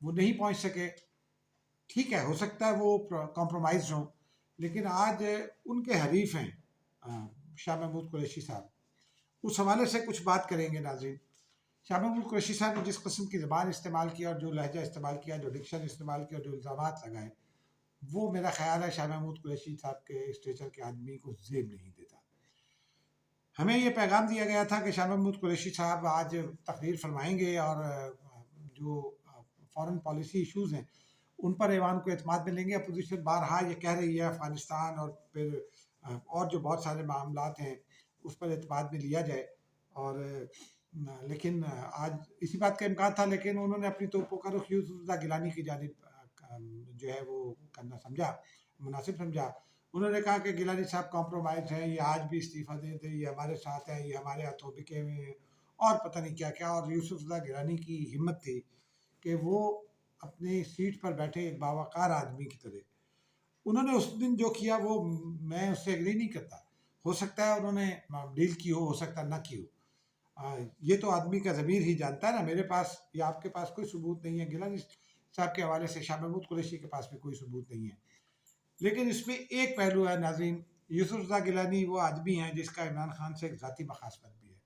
وہ نہیں پہنچ سکے. ٹھیک ہے، ہو سکتا ہے وہ کمپرومائز ہوں، لیکن آج ان کے حریف ہیں شاہ محمود قریشی صاحب. اس حوالے سے کچھ بات کریں گے ناظرین. شاہ محمود قریشی صاحب نے جس قسم کی زبان استعمال کیا اور جو لہجہ استعمال کیا، جو ڈکشن استعمال کیا اور جو الزامات لگائے، وہ میرا خیال ہے شاہ محمود قریشی صاحب کے اسٹیچر کے آدمی کو زیب نہیں دیتا. ہمیں یہ پیغام دیا گیا تھا کہ شاہ محمود قریشی صاحب آج تقریر فرمائیں گے اور جو فارن پالیسی ایشوز ہیں ان پر ایوان کو اعتماد میں لیں گے. اپوزیشن بارہا یہ کہہ رہی ہے افغانستان اور پھر اور جو بہت سارے معاملات ہیں اس پر اعتماد میں لیا جائے، اور لیکن آج اسی بات کا امکان تھا، لیکن انہوں نے اپنی توپوں کا رخ یوسف رضا گیلانی کی جانب جو ہے وہ کرنا سمجھا، مناسب سمجھا. انہوں نے کہا کہ گیلانی صاحب کمپرومائز ہیں، یہ آج بھی استعفیٰ دے دیں، یہ ہمارے ساتھ ہیں، یہ ہمارے ہاتھوں بکے ہوئے ہیں اور پتہ نہیں کیا کیا. اور یوسف رضا گیلانی کی ہمت تھی کہ وہ اپنی سیٹ پر بیٹھے ایک باوقار آدمی کی طرح. انہوں نے اس دن جو کیا وہ میں اس سے ایگری نہیں کرتا. ہو سکتا ہے انہوں نے ڈیل کی ہو سکتا ہے نہ کی ہو. یہ تو آدمی کا ضمیر ہی جانتا ہے نا. میرے پاس یا آپ کے پاس کوئی ثبوت نہیں ہے، گیلانی صاحب کے حوالے سے شاہ محمود قریشی کے پاس بھی کوئی ثبوت نہیں ہے. لیکن اس میں ایک پہلو ہے ناظرین، یوسف رضا گیلانی وہ آدمی ہیں جس کا عمران خان سے ایک ذاتی مخاصمت بھی ہے.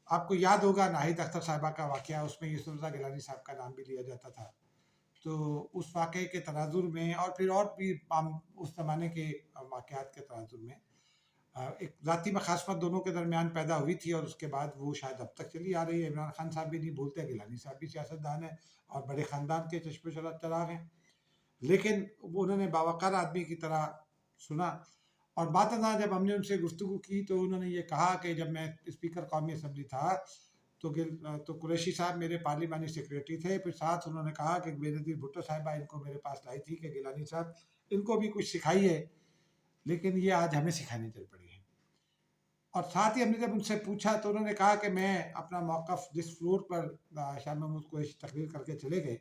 آپ کو یاد ہوگا ناہید اختر صاحبہ کا واقعہ، اس میں یوسف رضا گیلانی صاحب کا نام بھی لیا جاتا تھا. تو اس واقعے کے تناظر میں اور پھر اور بھی اس زمانے کے واقعات کے تناظر میں ایک ذاتی مخاصمت دونوں کے درمیان پیدا ہوئی تھی، اور اس کے بعد وہ شاید اب تک چلی آ رہی ہے. عمران خان صاحب بھی نہیں بولتے، گیلانی صاحب بھی سیاستدان ہیں اور بڑے خاندان کے چشم چراغ ہیں، لیکن انہوں نے باوقار آدمی کی طرح سنا. اور بات ازاں جب ہم نے ان سے گفتگو کی تو انہوں نے یہ کہا کہ جب میں اسپیکر قومی اسمبلی تھا تو قریشی صاحب میرے پارلیمانی سیکریٹری تھے. پھر ساتھ انہوں نے کہا کہ بینظیر بھٹو صاحبہ ان کو میرے پاس لائی تھی کہ گیلانی صاحب ان کو بھی کچھ سکھائیے، لیکن یہ آج ہمیں سکھانے چل پڑے ہیں. اور ساتھ ہی ہم نے جب ان سے پوچھا تو انہوں نے کہا کہ میں اپنا موقف جس فلور پر شاہ محمود قریشی تقریر کر کے چلے گئے،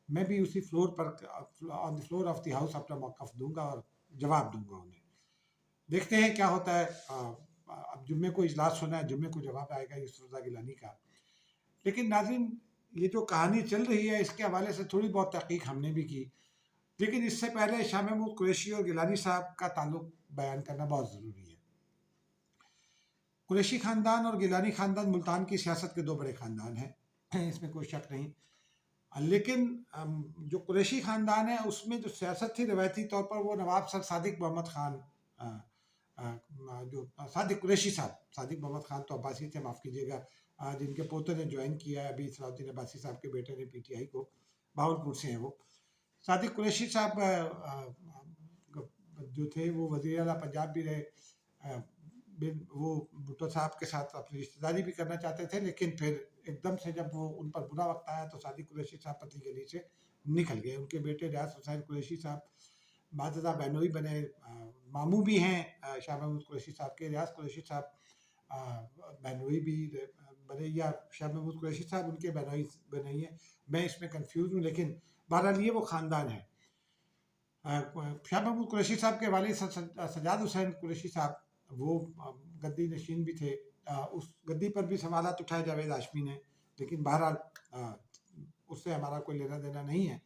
میں بھی اسی فلور پر on the floor of the house اپنا موقف دوں گا اور جواب دوں گا انہیں. دیکھتے ہیں کیا ہوتا ہے. اب جمعے کو اجلاس ہونا ہے، جمعے کو جواب آئے گا یوسف رضا گیلانی کا. لیکن ناظرین یہ جو کہانی چل رہی ہے اس کے حوالے سے تھوڑی بہت تحقیق ہم نے بھی کی، لیکن اس سے پہلے شاہ محمود قریشی اور گیلانی صاحب کا تعلق بیان کرنا بہت ضروری ہے. قریشی خاندان اور گیلانی خاندان ملتان کی سیاست کے دو بڑے خاندان ہیں، اس میں کوئی شک نہیں. لیکن جو قریشی خاندان ہے اس میں جو سیاست تھی روایتی طور پر وہ نواب سر صادق محمد خان، جو صادق قریشی صاحب، صادق محمد خان تو عباسی تھے معاف کیجیے گا، جن کے پوتے نے جوائن کیا ہے ابھی صلاح الدین عباسی صاحب کے بیٹے نے پی ٹی آئی کو، بہاولپور سے ہیں وہ. صادق قریشی صاحب جو تھے وہ وزیر اعلیٰ پنجاب بھی رہے. وہ بھٹو صاحب کے ساتھ اپنی رشتہ داری بھی کرنا چاہتے تھے، لیکن پھر ایک دم سے جب وہ ان پر برا وقت آیا تو صادق قریشی صاحب پتلی گلی سے نکل گئے. ان کے بیٹے ریاض حسین قریشی صاحب بعدازاں بہنوئی بنے، ماموں بھی ہیں شاہ محمود قریشی صاحب کے. ریاض قریشی صاحب بہنوئی بھی بنے یا شاہ محمود قریشی صاحب ان کے بہنوئی بنے ہیں، میں اس میں کنفیوز ہوں، لیکن بہرحال یہ وہ خاندان ہے. شاہ محمود قریشی صاحب کے والد سجاد حسین قریشی صاحب وہ گدی نشین بھی تھے. اس گدی پر بھی سوالات اٹھائے جاوید ہاشمی نے، لیکن بہرحال اس سے ہمارا کوئی لینا دینا نہیں ہے.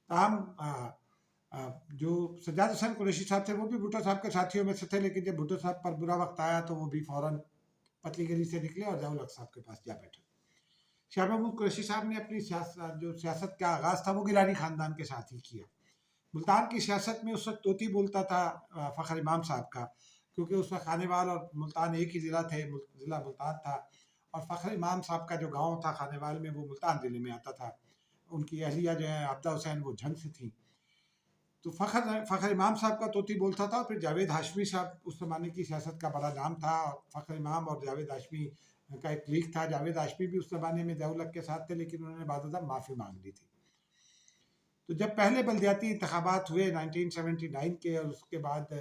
تاہم جو سجاد حسین قریشی صاحب تھے وہ بھی بھٹو صاحب کے ساتھیوں میں سے تھے، لیکن جب بھٹو صاحب پر برا وقت آیا تو وہ بھی فوراً پتلی گلی سے نکلے اور ضیاء الحق صاحب کے پاس جا بیٹھے. شاہ محمود قریشی صاحب نے اپنی سیاست کا آغاز تھا وہ گیلانی خاندان کے ساتھ ہی کیا. ملتان کی سیاست میں اس وقت طوطی بولتا تھا فخر امام صاحب کا، کیونکہ اس وقت خانے وال اور ملتان ایک ہی ضلع تھے، ضلع ملتان تھا، اور فخر امام صاحب کا جو گاؤں تھا خانے وال میں وہ ملتان ضلع میں آتا تھا. ان کی اہلیہ جو ہے عبدہ حسین وہ جھنگ سے تھیں. تو فخر امام صاحب کا طوطی بولتا تھا. پھر جاوید ہاشمی صاحب اس زمانے کی سیاست کا بڑا نام تھا. فخر امام اور جاوید ہاشمی کا ایک لیگ تھا. جاوید ہاشمی بھی اس زمانے میں ضیاء الحق کے ساتھ تھے، لیکن انہوں نے بعد ازاں معافی مانگ لی تھی. تو جب پہلے بلدیاتی انتخابات ہوئے 1979 کے، اور اس کے بعد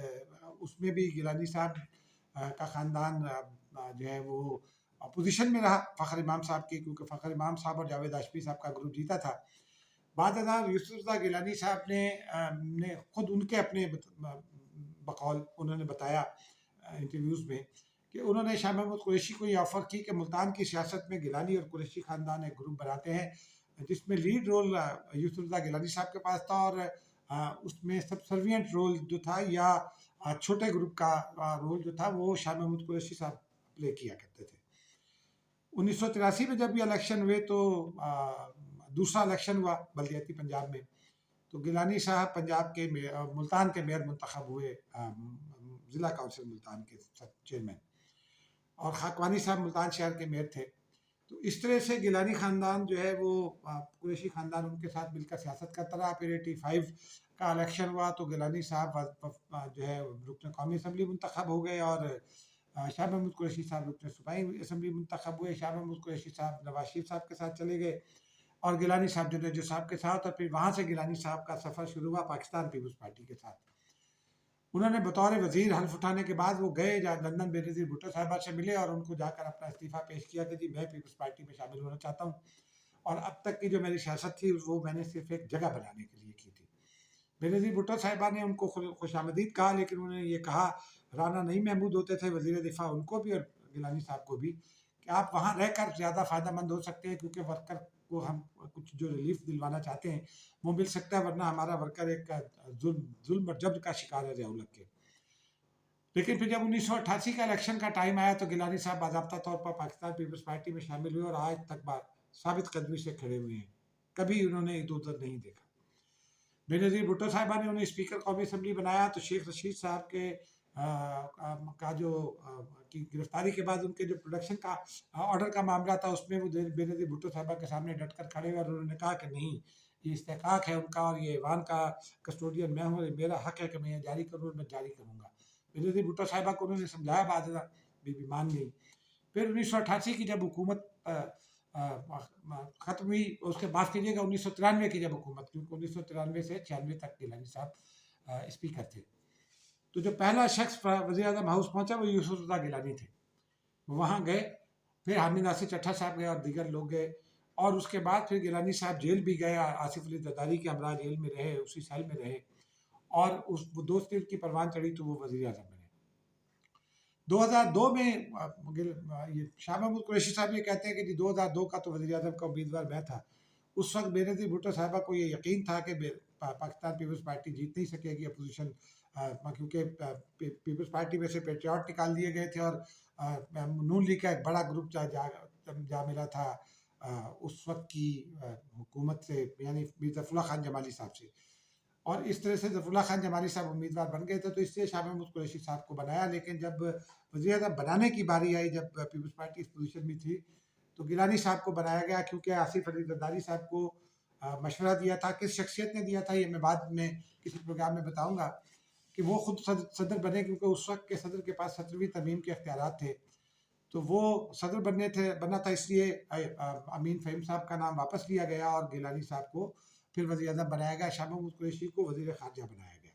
اس میں بھی گیلانی صاحب کا خاندان جو ہے وہ اپوزیشن میں رہا فخر امام صاحب کی، کیونکہ فخر امام صاحب اور جاوید ہاشمی صاحب کا گروپ جیتا تھا. بعد ازاں یوسف رضا گیلانی صاحب نے خود ان کے اپنے بقول انہوں نے بتایا انٹرویوز میں کہ انہوں نے شاہ محمود قریشی کو یہ آفر کی کہ ملتان کی سیاست میں گیلانی اور قریشی خاندان ایک گروپ بناتے ہیں جس میں لیڈ رول یوسف رضا گیلانی صاحب کے پاس تھا، اور اس میں سبسروینٹ رول جو تھا یا چھوٹے گروپ کا رول جو تھا وہ شاہ محمود قریشی صاحب پلے کیا کرتے تھے۔ 1983 میں جب یہ الیکشن ہوئے تو دوسرا الیکشن ہوا بلدیاتی پنجاب میں، تو گیلانی صاحب پنجاب کے ملتان کے میئر منتخب ہوئے، ضلع کونسل ملتان کے چیئرمین، اور خاکوانی صاحب ملتان شہر کے میئر تھے۔ تو اس طرح سے گیلانی خاندان جو ہے وہ قریشی خاندان ان کے ساتھ مل کر سیاست کرتا رہا۔ پھر 85 کا الیکشن ہوا تو گیلانی صاحب جو ہے رکن قومی اسمبلی منتخب ہو گئے، اور شاہ محمود قریشی صاحب رکن صوبائی اسمبلی منتخب ہوئے۔ شاہ محمود قریشی صاحب نواز شریف صاحب کے ساتھ چلے گئے اور گیلانی صاحب جنیجو صاحب کے ساتھ، اور پھر وہاں سے گیلانی صاحب کا سفر شروع ہوا پاکستان پیپلز پارٹی کے ساتھ۔ انہوں نے بطور وزیر حلف اٹھانے کے بعد وہ گئے لندن بینظیر بھٹو صاحبہ سے ملے اور ان کو جا کر اپنا استعفیٰ پیش کیا کہ جی میں پیپلز پارٹی میں شامل ہونا چاہتا ہوں، اور اب تک کی جو میری سیاست تھی وہ میں نے صرف ایک جگہ بنانے کے لیے کی تھی۔ بینظیر بھٹو صاحبہ نے ان کو خوش آمدید کہا، لیکن انہوں نے یہ کہا، رانا نعیم محمود ہوتے تھے وزیر دفاع، ان کو بھی اور گیلانی صاحب کو بھی، کہ آپ وہاں رہ کر زیادہ فائدہ مند ہو سکتے ہیں کیونکہ ورکر کو ہم کچھ جو ریلیف دلوانا چاہتے ہیں وہ مل سکتا ہے، ورنہ ہمارا ورکر ایک ظلم اور جبر کا شکار ہے ضیاء الحق کے۔ لیکن پھر جب 1988 کا الیکشن کا ٹائم آیا تو گیلانی صاحب باضابطہ طور پر پاکستان پیپلز پارٹی میں شامل ہوئے اور آج تک ثابت قدمی سے کھڑے ہوئے ہیں، کبھی انہوں نے ادھر ادھر نہیں دیکھا۔ بینظیر بھٹو صاحبہ نے انہیں اسپیکر قومی اسمبلی بنایا تو شیخ رشید صاحب کے کی گرفتاری کے بعد ان کے جو پروڈکشن کا آرڈر کا معاملہ تھا اس میں وہ بینظیر بھٹو صاحبہ کے سامنے ڈٹ کر کھڑے ہوئے اور انہوں نے کہا کہ نہیں، یہ استحقاق ہے ان کا اور یہ ایوان کا کسٹوڈین میں ہوں، میرا حق ہے کہ میں یہ جاری کروں اور میں جاری کروں گا۔ بینظیر بھٹو صاحبہ کو انہوں نے سمجھایا، بعد بھی مان گئی۔ پھر 1988 کی جب حکومت ختم ہوئی، اس کے بعد کیجیے گا 1993 کی جب حکومت، کیونکہ 1993 سے 96 تک گیلانی صاحب اسپیکر تھے، تو جو پہلا شخص وزیر اعظم ہاؤس پہنچا وہ یوسف رضا گیلانی تھے۔ وہاں گئے، پھر حامد ناصر چٹھا صاحب گئے اور دیگر لوگ گئے، اور اس کے بعد پھر گیلانی صاحب جیل بھی گئے، آصف علی زرداری کے ہمراہ جیل میں رہے، اسی سیل میں رہے، اور وہ دوست کی پروان چڑھی تو وہ وزیر اعظم بنے۔ 2002 میں شاہ محمود قریشی صاحب یہ کہتے ہیں کہ جی 2002 کا تو وزیر اعظم کا امیدوار میں تھا۔ اس وقت بینظیر بھٹو صاحبہ کو یہ یقین تھا کہ پاکستان پیپلز پارٹی جیت نہیں سکے گی اپوزیشن، کیونکہ پیپلز پارٹی میں سے پیٹریاٹ نکال دیے گئے تھے اور نون لیگ کا ایک بڑا گروپ جا ملا تھا اس وقت کی حکومت سے، یعنی ظفر اللہ خان جمالی صاحب سے، اور اس طرح سے ظفر اللہ خان جمالی صاحب امیدوار بن گئے تھے، تو اس سے شاہ محمود قریشی صاحب کو بنایا۔ لیکن جب وزیر اعظم بنانے کی باری آئی، جب پیپلز پارٹی اس پوزیشن میں تھی، تو گیلانی صاحب کو بنایا گیا، کیونکہ آصف علی زرداری صاحب کو مشورہ دیا تھا۔ کس شخصیت نے دیا تھا یہ میں بعد میں کسی پروگرام میں بتاؤں گا، کہ وہ خود صدر بنے، کیونکہ اس وقت کے صدر کے پاس 17ویں ترمیم کے اختیارات تھے، تو وہ صدر بننا تھا، اس لیے امین فہیم صاحب کا نام واپس لیا گیا اور گیلانی صاحب کو پھر وزیر اعظم بنایا گیا، شاہ محمود قریشی کو وزیر خارجہ بنایا گیا۔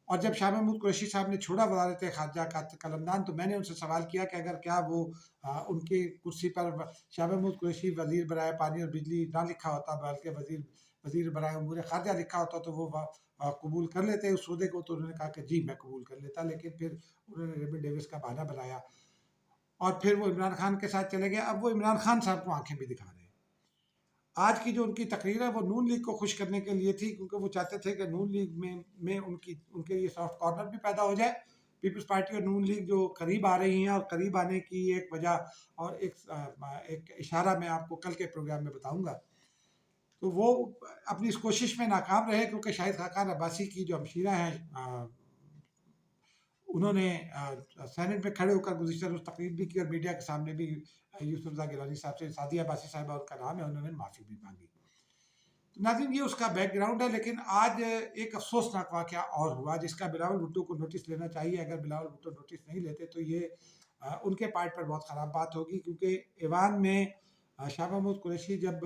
اور جب شاہ محمود قریشی صاحب نے چھوڑا وزارت خارجہ کا قلمدان، تو میں نے ان سے سوال کیا کہ اگر کیا وہ ان کی کرسی پر شاہ محمود قریشی وزیر برائے پانی اور بجلی نہ لکھا ہوتا بلکہ وزیر برائے امور خارجہ لکھا ہوتا تو وہ قبول کر لیتے اس عہدے کو؟ تو انہوں نے کہا کہ جی میں قبول کر لیتا، لیکن پھر انہوں نے ریبن ڈیوس کا بہانہ بنایا اور پھر وہ عمران خان کے ساتھ چلے گئے۔ اب وہ عمران خان صاحب کو آنکھیں بھی دکھا رہے ہیں۔ آج کی جو ان کی تقریر ہے وہ نون لیگ کو خوش کرنے کے لیے تھی، کیونکہ وہ چاہتے تھے کہ نون لیگ میں ان کے لیے سافٹ کارنر بھی پیدا ہو جائے۔ پیپلز پارٹی اور نون لیگ جو قریب آ رہی ہیں، اور قریب آنے کی ایک وجہ اور ایک اشارہ میں آپ کو کل کے پروگرام میں بتاؤں گا، تو وہ اپنی اس کوشش میں ناکام رہے، کیونکہ شاہد خاقان عباسی کی جو ہمشیرہ ہیں انہوں نے سینٹ میں کھڑے ہو کر گزشتہ روز تقریر بھی کی اور میڈیا کے سامنے بھی یوسف رضا گیلانی صاحب سے، سعدیہ عباسی صاحبہ ان کا نام ہے، انہوں نے معافی بھی مانگی۔ ناظرین یہ اس کا بیک گراؤنڈ ہے، لیکن آج ایک افسوسناک واقعہ اور ہوا جس کا بلاول بھٹو کو نوٹس لینا چاہیے۔ اگر بلاول بھٹو نوٹس نہیں لیتے تو یہ ان کے پارٹ پر بہت خراب بات ہوگی، کیونکہ ایوان میں شاہ محمود قریشی جب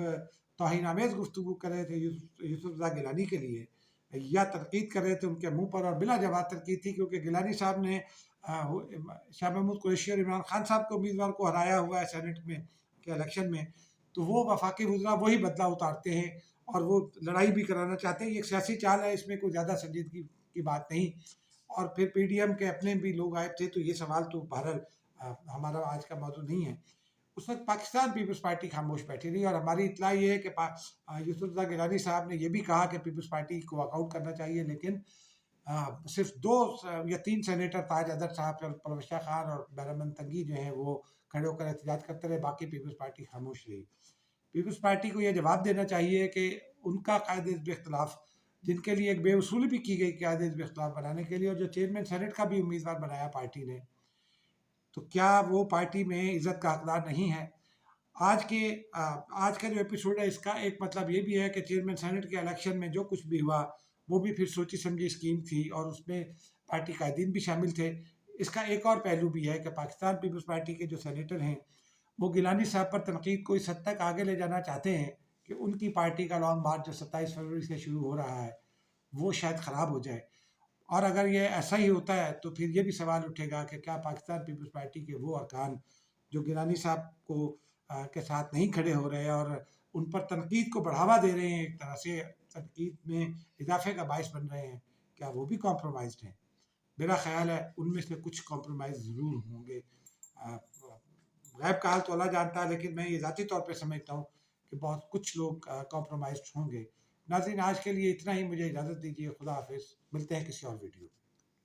توہین آمیز گفتگو کر رہے تھے یوسف رضا گیلانی کے لیے، یا تنقید کر رہے تھے ان کے منہ پر، اور بلا جواب تنقید تھی، کیونکہ گیلانی صاحب نے شاہ محمود قریشی اور عمران خان صاحب کو امیدوار کو ہرایا ہوا ہے سینٹ میں کے الیکشن میں، تو وہ وفاقی وزراء وہی بدلہ اتارتے ہیں اور وہ لڑائی بھی کرانا چاہتے ہیں۔ یہ ایک سیاسی چال ہے، اس میں کوئی زیادہ سنجیدگی کی بات نہیں۔ اور پھر پی ڈی ایم کے اپنے بھی لوگ آئے تھے، تو یہ سوال تو بہرحال ہمارا آج کا موضوع نہیں ہے، اس وقت پاکستان پیپلز پارٹی خاموش بیٹھی رہی، اور ہماری اطلاع یہ ہے کہ یوسف رضا گیلانی صاحب نے یہ بھی کہا کہ پیپلز پارٹی کو واک آؤٹ کرنا چاہیے، لیکن صرف 2 یا 3 سینیٹر تاج اظہر صاحب، پرویز شاہ خان اور بہرامند تنگی جو ہیں وہ کھڑے ہو کر احتجاج کرتے رہے، باقی پیپلز پارٹی خاموش رہی۔ پیپلز پارٹی کو یہ جواب دینا چاہیے کہ ان کا قائد حزب اختلاف، جن کے لیے ایک بے اصولی بھی کی گئی قائد حزب اختلاف بنانے کے لیے، اور جو چیئرمین سینٹ کا بھی امیدوار بنایا پارٹی نے، تو کیا وہ پارٹی میں عزت کا حقدار نہیں ہے؟ آج کا جو ایپیسوڈ ہے اس کا ایک مطلب یہ بھی ہے کہ چیئرمین سینٹ کے الیکشن میں جو کچھ بھی ہوا وہ بھی پھر سوچی سمجھی اسکیم تھی، اور اس میں پارٹی قائدین بھی شامل تھے۔ اس کا ایک اور پہلو بھی ہے کہ پاکستان پیپلز پارٹی کے جو سینیٹر ہیں وہ گیلانی صاحب پر تنقید کو اس حد تک آگے لے جانا چاہتے ہیں کہ ان کی پارٹی کا لانگ مارچ جو 27 فروری سے شروع ہو رہا ہے وہ شاید خراب ہو جائے، اور اگر یہ ایسا ہی ہوتا ہے تو پھر یہ بھی سوال اٹھے گا کہ کیا پاکستان پیپلز پارٹی کے وہ ارکان جو گیلانی صاحب کو کے ساتھ نہیں کھڑے ہو رہے اور ان پر تنقید کو بڑھاوا دے رہے ہیں، ایک طرح سے تنقید میں اضافے کا باعث بن رہے ہیں، کیا وہ بھی کمپرومائزڈ ہیں؟ میرا خیال ہے ان میں سے کچھ کمپرومائز ضرور ہوں گے۔ غیب کا حال تو اللہ جانتا ہے، لیکن میں یہ ذاتی طور پہ سمجھتا ہوں کہ بہت کچھ لوگ کمپرومائزڈ ہوں گے۔ ناظرین، آج کے لیے اتنا ہی، مجھے اجازت دیجیے، خدا حافظ، ملتے ہیں کسی اور ویڈیو۔